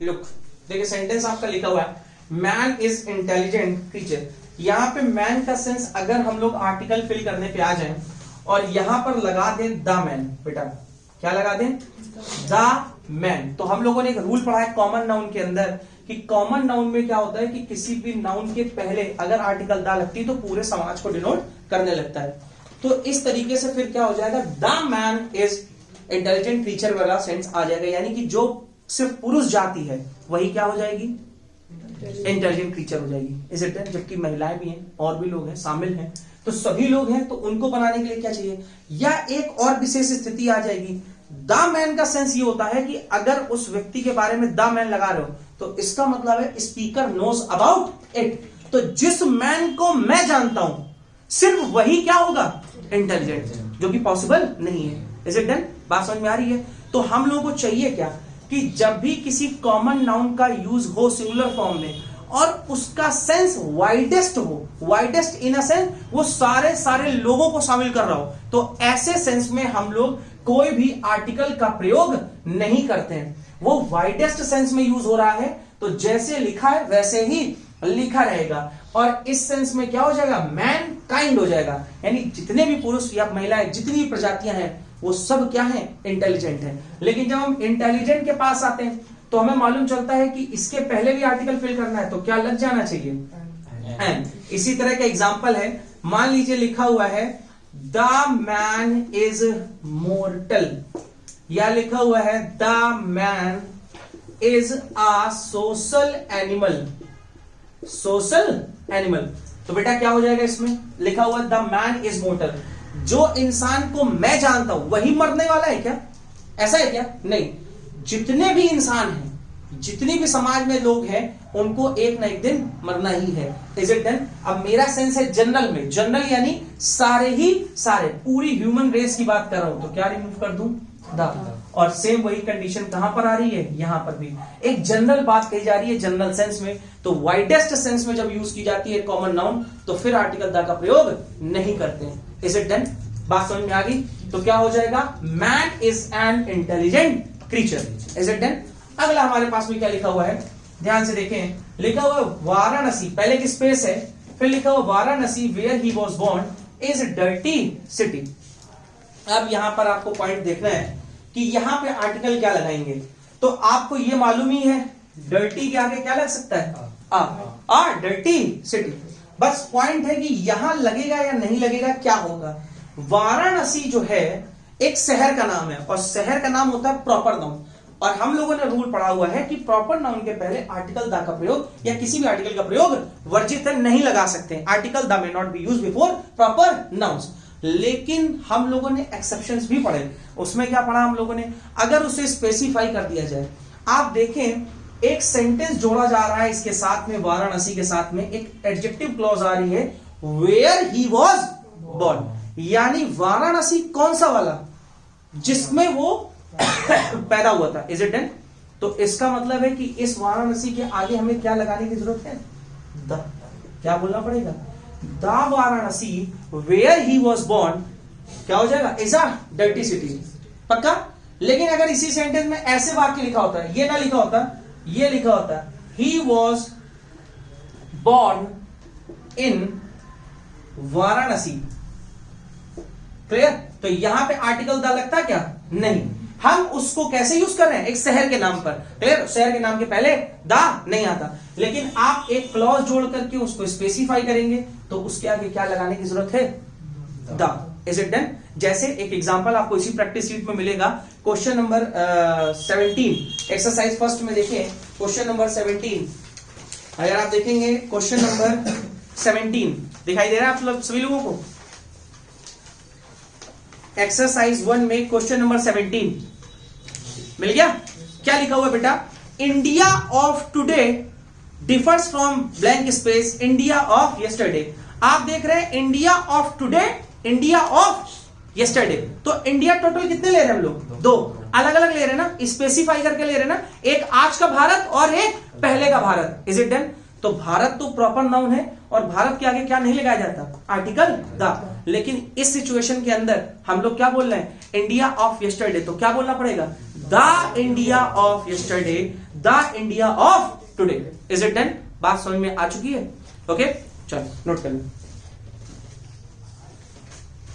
Look देखिए sentence आपका लिखा हुआ है मैन इज इंटेलिजेंट क्रीचर। यहाँ पे मैन का सेंस अगर हम लोग आर्टिकल फिल करने पे आ जाएं और यहां पर लगा दें द मैन, बेटा क्या लगा दें द मैन, तो हम लोगों ने एक रूल पढ़ा है कॉमन नाउन के अंदर कि कॉमन नाउन में क्या होता है कि किसी भी नाउन के पहले अगर आर्टिकल द लगती है तो पूरे समाज को डिनोट करने लगता है। तो इस तरीके से फिर क्या हो जाएगा the man is intelligent creature वाला सेंस आ जाएगा, यानी कि जो सिर्फ पुरुष जाति है वही क्या हो जाएगी इंटेलिजेंट क्रीचर हो जाएगी। Is it? जबकि महिलाएं भी हैं और भी लोग हैं शामिल हैं, तो सभी लोग हैं, तो उनको बनाने के लिए क्या चाहिए, या एक और विशेष स्थिति आ जाएगी। द मैन का सेंस ये होता है कि अगर उस व्यक्ति के बारे में द मैन लगा रहे हो तो इसका मतलब है स्पीकर नोज अबाउट इट, तो जिस मैन को मैं जानता हूं सिर्फ वही क्या होगा इंटेलिजेंट, जो कि पॉसिबल नहीं है। Is it done? बात समझ में आ रही है? तो हम लोगों को चाहिए क्या कि जब भी किसी कॉमन नाउन का यूज हो सिंगुलर फॉर्म में और उसका सेंस वाइडेस्ट हो, वाइडेस्ट इन अ सेंस वो सारे लोगों को शामिल कर रहा हो, तो ऐसे सेंस में हम लोग कोई भी आर्टिकल का प्रयोग नहीं करते हैं। वो वाइडेस्ट सेंस में यूज हो रहा है तो जैसे लिखा है वैसे ही लिखा रहेगा, और इस सेंस में क्या हो जाएगा मैन काइंड हो जाएगा, यानी जितने भी पुरुष या महिलाएं जितनी भी प्रजातियां हैं वो सब क्या है इंटेलिजेंट है। लेकिन जब हम इंटेलिजेंट के पास आते हैं तो हमें मालूम चलता है कि इसके पहले भी आर्टिकल फिल करना है तो क्या लग जाना चाहिए एंड। इसी तरह का एग्जांपल है, मान लीजिए लिखा हुआ है द मैन इज मोर्टल, या लिखा हुआ है the man is a social animal, social animal, तो बेटा क्या हो जाएगा इसमें लिखा हुआ द मैन इज मोर्टल, जो इंसान को मैं जानता हूं वही मरने वाला है क्या? ऐसा है क्या? नहीं, जितने भी इंसान हैं, जितनी भी समाज में लोग हैं उनको एक ना एक दिन मरना ही है। Is it done? अब मेरा सेंस है जनरल में, जनरल यानी सारे ही सारे, पूरी ह्यूमन रेस की बात कर रहा हूं, तो क्या रिमूव कर दूं द, और सेम वही कंडीशन कहां पर आ रही है यहां पर भी एक जनरल बात कही जा रही है जनरल सेंस में, तो वाइडेस्ट सेंस में जब यूज की जाती है कॉमन नाउन तो फिर आर्टिकल द का प्रयोग नहीं करते हैं। Is it done? बात समझ में आ गई? तो क्या हो जाएगा man is an intelligent creature. Is it done? अगला हमारे पास में क्या लिखा हुआ है, ध्यान से देखें, लिखा हुआ वाराणसी, पहले की स्पेस है, फिर लिखा हुआ Varanasi where he was born is dirty city. अब यहां पर आपको पॉइंट देखना है कि यहां पे आर्टिकल क्या लगाएंगे, तो आपको ये मालूम ही है डर्टी के आगे क्या लग सकता है डर्टी सिटी। बस पॉइंट है कि यहां लगेगा या नहीं लगेगा, क्या होगा। वाराणसी जो है एक शहर का नाम है और शहर का नाम होता है प्रॉपर नाउन, और हम लोगों ने रूल पढ़ा हुआ है कि प्रॉपर नाउन के पहले आर्टिकल द का प्रयोग या किसी भी आर्टिकल का प्रयोग वर्जित है, नहीं लगा सकते। Article the may not be used before proper nouns. लेकिन हम लोगों ने एक्सेप्शंस भी पढ़े, उसमें क्या पढ़ा हम लोगों ने, अगर उसे स्पेसिफाई कर दिया जाए, आप देखें एक सेंटेंस जोड़ा जा रहा है इसके साथ में, वाराणसी के साथ में एक एडजेक्टिव क्लॉज आ रही है वेयर ही वॉज बोर्न, यानी वाराणसी कौन सा वाला, जिसमें वो पैदा हुआ था। Is it done? तो इसका मतलब है कि इस वाराणसी के आगे हमें क्या लगाने की जरूरत है द, क्या बोलना पड़ेगा the Varanasi where he was born क्या हो जाएगा इज अ डर्टी सिटी, पक्का। लेकिन अगर इसी सेंटेंस में ऐसे वाक्य लिखा होता है, ये ना लिखा होता, ये लिखा होता he was born in Varanasi, clear. तो यहां पे आर्टिकल द लगता क्या? नहीं, हम उसको कैसे यूज कर रहे हैं, एक शहर के नाम पर, क्लियर। शहर के नाम के पहले द नहीं आता, लेकिन आप एक क्लॉज जोड़ करके उसको स्पेसिफाई करेंगे तो उसके आगे क्या लगाने की जरूरत है द। Is it done? जैसे एक एग्जांपल आपको इसी प्रैक्टिस शीट में मिलेगा, क्वेश्चन नंबर 17 एक्सरसाइज फर्स्ट में देखिए, क्वेश्चन नंबर 17 अगर आप देखेंगे क्वेश्चन नंबर 17 दिखाई दे रहा है आप लोग सभी लोगों को, एक्सरसाइज 1 में क्वेश्चन नंबर 17 मिल गया। क्या लिखा हुआ बेटा, India of today differs from blank space India of yesterday. आप देख रहे हैं India of today, India of yesterday, तो इंडिया टोटल कितने ले रहे हैं हम लोग, दो अलग अलग ले रहे हैं ना, स्पेसिफाई करके ले रहे हैं ना, एक आज का भारत और एक पहले का भारत। Is it done? तो भारत तो प्रॉपर नाउन है और भारत के आगे क्या नहीं लगाया जाता आर्टिकल द, लेकिन इस सिचुएशन के अंदर हम लोग क्या बोल रहे हैं इंडिया ऑफ यस्टरडे, तो क्या बोलना पड़ेगा the India of yesterday, the India of today. Is it done? बात समझ में आ चुकी है? ओके, चलो नोट कर लो।